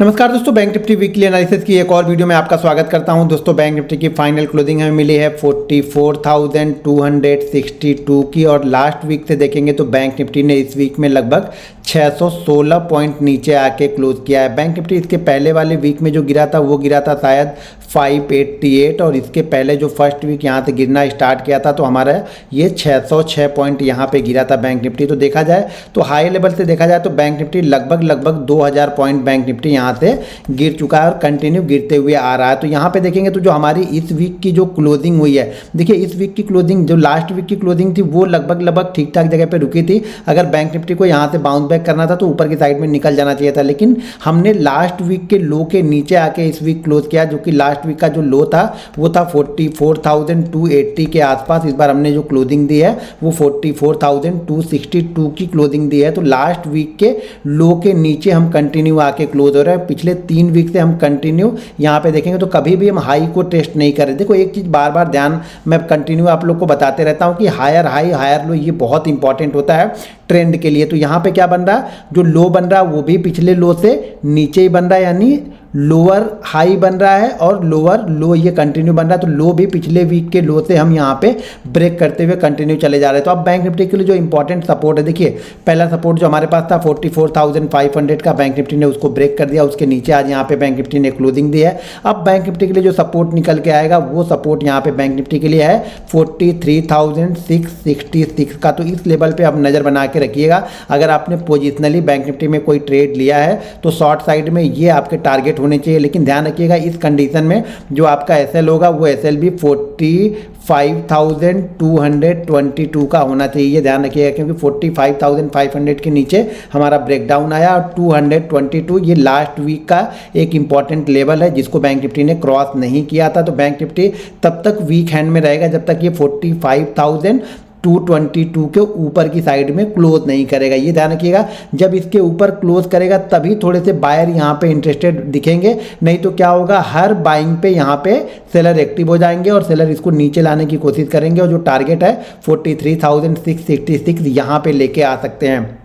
नमस्कार दोस्तों, bank Nifty weekly analysis की एक और वीडियो में आपका स्वागत करता हूं। दोस्तों, बैंक निफ्टी की फाइनल क्लोजिंग हमें मिली है 44,262 की और लास्ट वीक से देखेंगे तो बैंक निफ्टी ने इस वीक में लगभग 616 पॉइंट नीचे आके क्लोज किया है। बैंक निफ्टी इसके पहले वाले वीक में जो गिरा था वो गिरा था शायद 588 और इसके पहले जो फर्स्ट वीक यहाँ से गिरना स्टार्ट किया था तो हमारा ये 606 पॉइंट यहाँ पे गिरा था बैंक निफ्टी। तो देखा जाए तो हाई लेवल से देखा जाए तो बैंक निफ्टी लगभग 2000 पॉइंट बैंक निफ्टी यहाँ से गिर चुका है और कंटिन्यू गिरते हुए आ रहा है। तो यहाँ पे देखेंगे तो जो हमारी इस वीक की जो क्लोजिंग हुई है, देखिए इस वीक की क्लोजिंग जो लास्ट वीक की क्लोजिंग थी वो लगभग ठीक ठाक जगह पे रुकी थी। अगर बैंक निफ्टी को यहाँ से बाउंस बैक करना था तो ऊपर की साइड में निकल जाना चाहिए था, लेकिन हमने लास्ट वीक के लो के नीचे आके इस वीक क्लोज किया, जो कि लास्ट वीक का जो लो था वो था 44,280 के आसपास। इस बार हमने जो क्लोजिंग दी है वो 44,262 की क्लोजिंग दी है। तो लास्ट वीक के लो के नीचे हम कंटिन्यू आके क्लोज हो रहे हैं। पिछले 3 वीक से हम कंटिन्यू यहाँ पे देखेंगे तो कभी भी हम हाई को टेस्ट नहीं कर रहे। देखो एक चीज़ बार बार ध्यान मैं कंटिन्यू आप लोग को बताते रहता हूँ कि हायर हाई हायर लो ये बहुत इंपॉर्टेंट होता है ट्रेंड के लिए। तो यहाँ पे क्या बन रहा है, जो लो बन रहा है वो भी पिछले लो से नीचे ही बन रहा है, यानी लोअर हाई बन रहा है और लोअर लो ये कंटिन्यू बन रहा है। तो लो भी पिछले वीक के लो से हम यहाँ पे ब्रेक करते हुए कंटिन्यू चले जा रहे हैं। तो अब बैंक निफ्टी के लिए जो इंपॉर्टेंट सपोर्ट है, देखिए पहला सपोर्ट जो हमारे पास था 44,500 का, बैंक निफ्टी ने उसको ब्रेक कर दिया। उसके नीचे आज यहाँ पे बैंक निफ्टी ने क्लोजिंग दी है। अब बैंक निफ्टी के लिए जो सपोर्ट निकल के आएगा वो सपोर्ट यहाँ पे बैंक निफ्टी के लिए है 43,666 का। तो इस लेवल पर आप नज़र बना के रखिएगा। अगर आपने पोजिशनली बैंक निफ्टी में कोई ट्रेड लिया है तो शॉर्ट साइड में ये आपके टारगेट होने चाहिए। लेकिन ध्यान रखिएगा इस कंडीशन में जो आपका एसएल होगा वो एसएल भी 45,222 का होना चाहिए। ध्यान रखिएगा क्योंकि 45,500 के नीचे हमारा ब्रेकडाउन आया और 222 ये लास्ट वीक का एक इंपॉर्टेंट लेवल है जिसको बैंक निफ्टी ने क्रॉस नहीं किया था। तो बैंक निफ्टी तब तक वीक हैंड में रहेगा जब तक ये 45,222 के ऊपर की साइड में क्लोज नहीं करेगा। ये ध्यान रखिएगा, जब इसके ऊपर क्लोज करेगा तभी थोड़े से बायर यहाँ पे इंटरेस्टेड दिखेंगे, नहीं तो क्या होगा हर बाइंग पे यहाँ पे सेलर एक्टिव हो जाएंगे और सेलर इसको नीचे लाने की कोशिश करेंगे और जो टारगेट है 43,666 यहाँ पे लेके आ सकते हैं।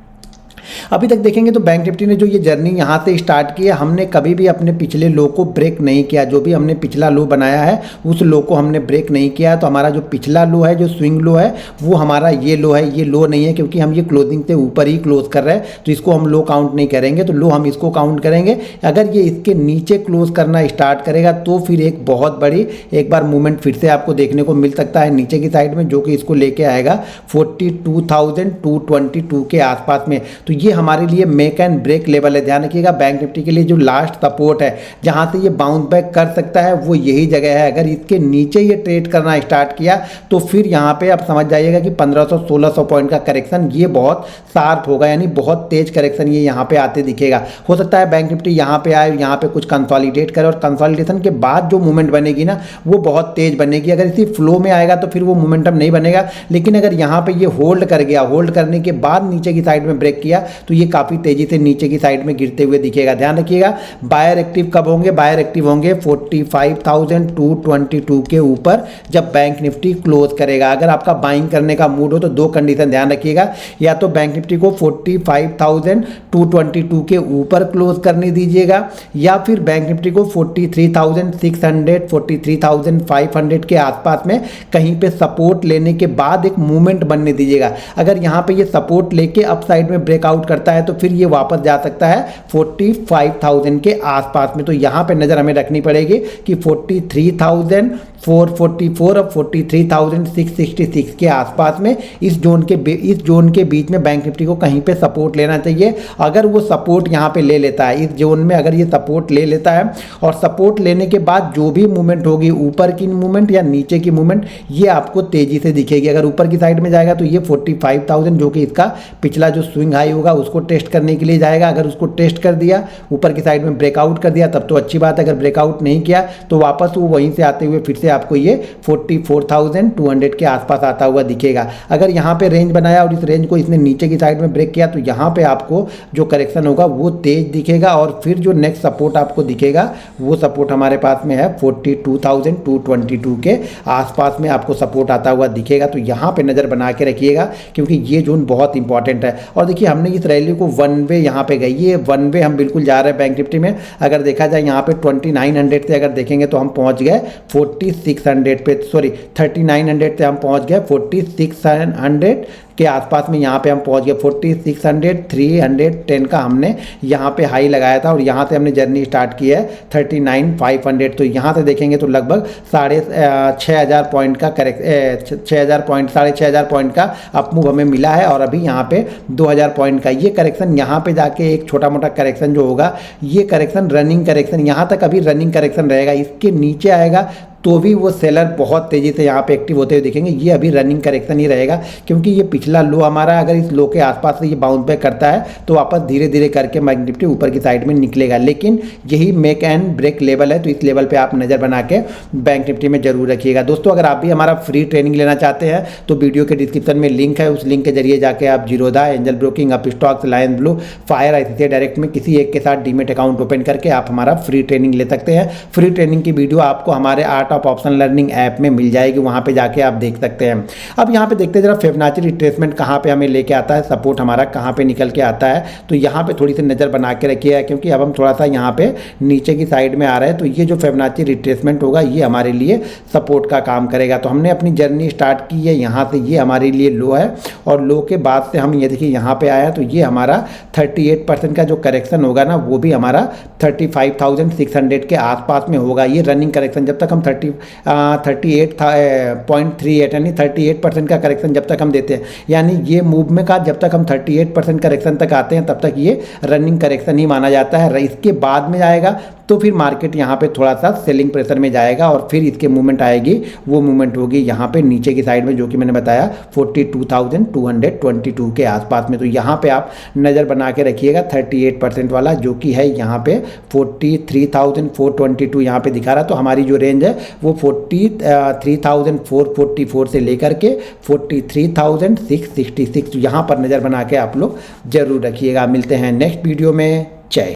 अभी तक देखेंगे तो बैंक निफ्टी ने जो ये जर्नी यहाँ से स्टार्ट की है, हमने कभी भी अपने पिछले लो को ब्रेक नहीं किया। जो भी हमने पिछला लो बनाया है उस लो को हमने ब्रेक नहीं किया। तो हमारा जो पिछला लो है, जो स्विंग लो है, वो हमारा ये लो है। ये लो नहीं है क्योंकि हम ये क्लोजिंग से ऊपर ही क्लोज कर रहे हैं, तो इसको हम लो काउंट नहीं करेंगे। तो लो हम इसको काउंट करेंगे। अगर ये इसके नीचे क्लोज करना स्टार्ट करेगा तो फिर एक बहुत बड़ी एक बार मूवमेंट फिर से आपको देखने को मिल सकता है नीचे की साइड में, जो कि इसको लेके आएगा 42,222 के आसपास में। तो ये हमारे लिए मेक एंड ब्रेक लेवल है। ध्यान रखिएगा बैंक निफ्टी के लिए जो लास्ट सपोर्ट है जहां से ये बाउंस बैक कर सकता है वो यही जगह है। अगर इसके नीचे ये ट्रेड करना स्टार्ट किया तो फिर यहाँ पे आप समझ जाइएगा कि 1500-1600 पॉइंट का करेक्शन ये बहुत शार्प होगा, यानी बहुत तेज करेक्शन ये यहाँ पे आते दिखेगा। हो सकता है बैंक निफ्टी यहाँ पे आए, यहाँ पे कुछ कंसोलिडेट करे और कंसोलिडेशन के बाद जो मूवमेंट बनेगी ना वो बहुत तेज बनेगी। अगर इसी फ्लो में आएगा तो फिर वो मोमेंटम नहीं बनेगा, लेकिन अगर यहाँ पे ये होल्ड कर गया, होल्ड करने के बाद नीचे की साइड में ब्रेक किया तो ये काफी तेजी से नीचे की साइड में गिरते हुए दिखेगा। ध्यान रखिएगा बायर एक्टिव कब होंगे, बायर एक्टिव होंगे 45,222 के ऊपर जब बैंक निफ्टी क्लोज करेगा। अगर आपका बाइंग करने का मूड हो तो दो कंडीशन ध्यान रखिएगा, या तो बैंक निफ्टी को 45,222 के ऊपर क्लोज करने दीजिएगा या फिर बैंक निफ्टी को 43,600 43,500 के आसपास में कहीं पे सपोर्ट लेने के बाद एक मूवमेंट बनने दीजिएगा। अगर यहाँ पे ये सपोर्ट लेके अप साइड में ब्रेकआउट करता है तो फिर ये वापस जा सकता है 45,000 के आसपास में। तो यहाँ पे नज़र हमें रखनी पड़ेगी कि 43,444 और 43,666 के आसपास में इस जोन के बीच में बैंक निफ्टी को कहीं पे सपोर्ट लेना चाहिए। अगर वो सपोर्ट यहाँ पे ले लेता है, इस जोन में अगर ये सपोर्ट ले लेता है और सपोर्ट लेने के बाद जो भी मूवमेंट होगी, ऊपर की मूवमेंट या नीचे की मूवमेंट, ये आपको तेजी से दिखेगी। अगर ऊपर की साइड में जाएगा तो ये 45,000 जो कि इसका पिछला जो स्विंग हाई होगा उसको टेस्ट करने के लिए जाएगा। अगर उसको टेस्ट कर दिया, ऊपर की साइड में ब्रेकआउट कर दिया तब तो अच्छी बात है। अगर ब्रेकआउट नहीं किया तो वापस वो वहीं से आते हुए फिर से आपको ये 44,200 के आसपास आता हुआ दिखेगा। अगर यहाँ पे रेंज बनाया और इस रेंज को इसने नीचे की साइड में ब्रेक किया तो यहाँ पे आपको जो करेक्शन होगा वो तेज दिखेगा और फिर जो नेक्स्ट सपोर्ट आपको दिखेगा वो सपोर्ट हमारे पास में है 42,222 के आसपास में आपको सपोर्ट आता हुआ दिखेगा। तो यहाँ पे नज़र बना के रखिएगा क्योंकि ये जोन बहुत इंपॉर्टेंट है। और देखिए हमने हमने इस रैली को वन वे यहाँ पे गई, ये वन वे हम बिल्कुल जा रहे हैं बैंक निफ्टी में। अगर देखा जाए यहाँ पे 2900 से अगर देखेंगे तो हम पहुँच गए 4600 पे, सॉरी 3900 से हम पहुँच गए 4600 के आसपास में। यहाँ पे हम पहुँच गए 4600, 310 का हमने यहाँ पे हाई लगाया था और यहाँ से हमने जर्नी स्टार्ट की है 39,500। तो यहाँ से देखेंगे तो लगभग 6,500 पॉइंट का करेक्ट 6,500 पॉइंट का अपमूव हमें मिला है। और अभी यहाँ पे 2,000 पॉइंट का ये करेक्शन, यहाँ पे जाके एक छोटा मोटा करेक्शन जो होगा, ये करेक्शन रनिंग करेक्शन, यहाँ तक अभी रनिंग करेक्शन रहेगा। इसके नीचे आएगा तो भी वो सेलर बहुत तेज़ी से यहाँ पे एक्टिव होते हुए दिखेंगे। ये अभी रनिंग करेक्शन ही रहेगा, क्योंकि ये पिछला लो हमारा, अगर इस लो के आसपास से ये बाउंस बैक करता है तो वापस धीरे धीरे करके बैंक निफ्टी ऊपर की साइड में निकलेगा। लेकिन यही मेक एंड ब्रेक लेवल है, तो इस लेवल पे आप नज़र बना के बैंक निफ्टी में जरूर रखिएगा। दोस्तों, अगर आप भी हमारा फ्री ट्रेनिंग लेना चाहते हैं तो वीडियो के डिस्क्रिप्शन में लिंक है, उस लिंक के जरिए जाके आप Zerodha, Angel Broking, Upstox, Lion Blue, Fire, ICICI Direct में किसी एक के साथ डीमेट अकाउंट ओपन करके आप हमारा फ्री ट्रेनिंग ले सकते हैं। फ्री ट्रेनिंग की वीडियो आपको हमारे art of option learning app में मिल जाएगी, वहां पे जाके आप देख सकते हैं। अब यहाँ पे देखते हैं जरा फिबोनाची रिट्रेसमेंट कहाँ पे हमें लेके आता है, सपोर्ट हमारा कहाँ पे निकल के आता है। तो यहाँ पे थोड़ी सी नज़र बना के रखिए, क्योंकि अब हम थोड़ा सा यहाँ पे नीचे की साइड में आ रहे हैं। तो ये जो फिबोनाची रिट्रेसमेंट होगा ये हमारे लिए सपोर्ट का काम करेगा। तो हमने अपनी जर्नी स्टार्ट की है यहाँ से, ये हमारे लिए लो है और लो के बाद से हम ये देखिए यहाँ पे आया, तो ये हमारा 38% का जो करेक्शन होगा ना, वो भी हमारा 35,600 के आसपास में होगा। ये रनिंग करेक्शन जब तक हम 38.38 यानी 38% का करेक्शन जब तक हम देते हैं, यानी ये मूव में का जब तक हम 38% करेक्शन तक आते हैं तब तक ये रनिंग करेक्शन ही माना जाता है। इसके बाद में आएगा तो फिर मार्केट यहाँ पे थोड़ा सा सेलिंग प्रेशर में जाएगा और फिर इसके मूवमेंट आएगी, वो मूवमेंट होगी यहाँ पे नीचे की साइड में, जो कि मैंने बताया 42,222 के आसपास में। तो यहाँ पे आप नज़र बना के रखिएगा 38% वाला, जो कि है यहाँ पे 43,422 यहाँ पे दिखा रहा। तो हमारी जो रेंज है वो 43,444 से लेकर के 43,666, यहाँ पर नज़र बना के आप लोग जरूर रखिएगा। मिलते हैं नेक्स्ट वीडियो में। जय।